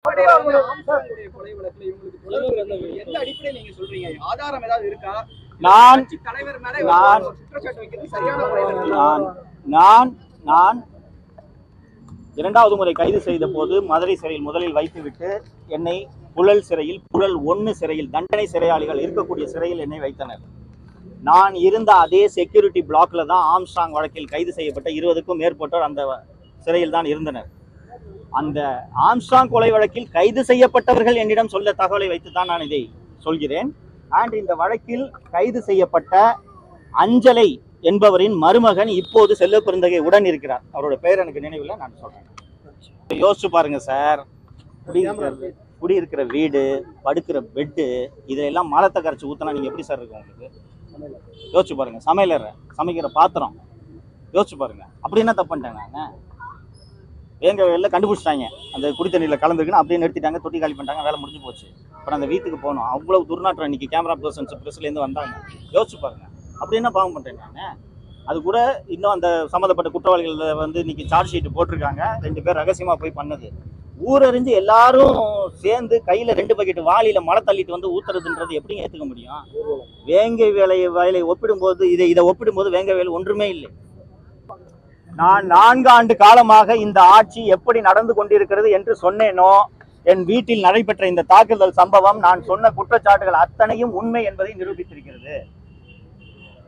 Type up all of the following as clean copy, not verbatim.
நான் இரண்டாவது முறை கைது செய்த போது மதுரை சிறையில் முதலில் வைத்துவிட்டு என்னை புழல் சிறையில், புழல் 1 சிறையில், தண்டனை சிறையாளிகள் இருக்கக்கூடிய சிறையில் என்னை வைத்தனர். நான் இருந்த அதே செக்யூரிட்டி பிளாக்ல தான் ஆம்ஸ்ட்ராங் வழக்கில் கைது செய்யப்பட்ட 20க்கும் மேற்பட்டோர் அந்த சிறையில் தான் இருந்தனர். அந்த ஆம்ஸ்ட்ராங் கொலை வழக்கில் கைது செய்யப்பட்டவர்கள் என்னிடம் சொல்ல தகவலை வைத்து தான் நான் இதை சொல்கிறேன். அண்ட் இந்த வழக்கில் கைது செய்யப்பட்ட அஞ்சலை என்பவரின் மருமகன் இப்போது செல்வ பெருந்தகை உடன் இருக்கிறார். அவரோட பெயர் எனக்கு நினைவில், நான் சொல்றேன். யோசிச்சு பாருங்க சார், குடியிருக்கிற வீடு, படுக்கிற பெட்டு, இதுல எல்லாம் மலத்தை கரைச்சி ஊத்தினா நீங்க எப்படி சார் இருக்கும் உங்களுக்கு? யோசிச்சு பாருங்க. சமைக்கிற பாத்திரம் யோசிச்சு பாருங்க. அப்படி என்ன தப்பு பண்ணிட்டேன் நான்? வேங்க வேலையில் கண்டுபிடிச்சிட்டாங்க, அந்த குடி தண்ணியில் கலந்துருக்குன்னு அப்படியே நிறுத்திட்டாங்க, தொட்டி காலி பண்ணிட்டாங்க, வேலை முடிஞ்சு போச்சு. அப்புறம் அந்த வீட்டுக்கு போகணும், அவ்வளவு துர்நாற்றம். இன்னைக்கு கேமரா பர்சன்ஸ் ப்ரெஸ்லேருந்து வந்தாங்க. யோசிச்சு பாருங்க, அப்படி என்ன பாவம் பண்ணுறேன் நான்? அது கூட இன்னும் அந்த சம்மந்தப்பட்ட குற்றவாளிகள் வந்து இன்னைக்கு சார்ஜ் ஷீட் போட்டிருக்காங்க. 2 பேர் ரகசியமாக போய் பண்ணது. ஊரறிஞ்சு எல்லாரும் சேர்ந்து கையில் 2 பக்கெட் வாளியில் மழை தள்ளிட்டு வந்து ஊத்துறதுன்றது எப்படிங்க ஏற்றுக்க முடியும்? வேங்கை வேலையை ஒப்பிடும்போது இதை ஒப்பிடும்போது வேங்கை வேலை ஒன்றுமே இல்லை. நான் 4 ஆண்டு காலமாக இந்த ஆட்சி எப்படி நடந்து கொண்டிருக்கிறது என்று சொன்னேனோ, என் வீட்டில் நடைபெற்ற இந்த தாக்குதல் சம்பவம் நான் சொன்ன குற்றச்சாட்டுகள் அத்தனையும் உண்மை என்பதை நிரூபித்திருக்கிறது.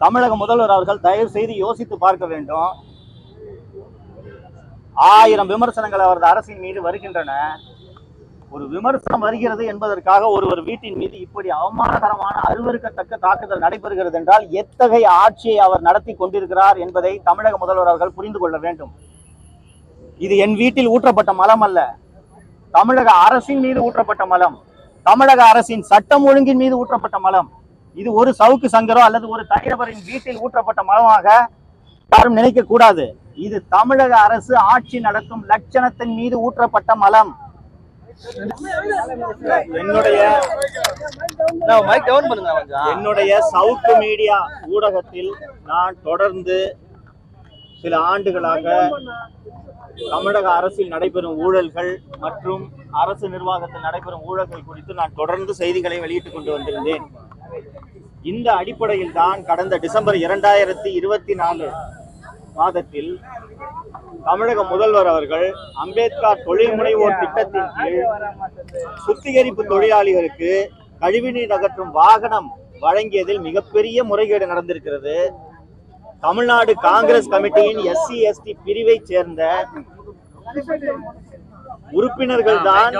தமிழக முதல்வர் அவர்கள் தயவு செய்து யோசித்து பார்க்க வேண்டும். 1000 விமர்சனங்கள் அவரது அரசின் மீது வருகின்றன. ஒரு விமர்சனம் வருகிறது என்பதற்காக ஒருவர் வீட்டின் மீது இப்படி அவமானகரமான அருவருக்கத்தக்க தாக்குதல் நடைபெறுகிறது என்றால் எத்தகைய ஆட்சியை அவர் நடத்தி கொண்டிருக்கிறார் என்பதை தமிழக முதல்வர் அவர்கள் புரிந்து கொள்ள வேண்டும். இது என் வீட்டில் ஊற்றப்பட்ட மலம் அல்ல, தமிழக அரசின் மீது ஊற்றப்பட்ட மலம், தமிழக அரசின் சட்டம் ஒழுங்கின் மீது ஊற்றப்பட்ட மலம். இது ஒரு சவுக்கு சங்கரோ அல்லது ஒரு தனிநபரின் வீட்டில் ஊற்றப்பட்ட மலமாக யாரும் நினைக்க கூடாது. இது தமிழக அரசு ஆட்சி நடத்தும் லட்சணத்தின் மீது ஊற்றப்பட்ட மலம். என்னுடைய சவுக்கு மீடியா ஊடகத்தில் நான் தொடர்ந்து சில ஆண்டுகளாக தமிழக அரசில் நடைபெறும் ஊழல்கள் மற்றும் அரசு நிர்வாகத்தில் நடைபெறும் ஊழல்கள் குறித்து நான் தொடர்ந்து செய்திகளை வெளியிட்டுக் கொண்டு வந்திருந்தேன். இந்த அடிப்படையில் தான் கடந்த டிசம்பர் 2024 மாதத்தில் தமிழக முதல்வர் அவர்கள் அம்பேத்கர் தொழில் முனைவோர் திட்டத்தின் கீழ் சுத்திகரிப்பு தொழிலாளிகளுக்கு கழிவுநீர் அகற்றும் வாகனம் வழங்கியதில் மிகப்பெரிய முறைகேடு நடந்திருக்கிறது. தமிழ்நாடு காங்கிரஸ் கமிட்டியின் SC ST பிரிவை சேர்ந்த உறுப்பினர்கள் தான்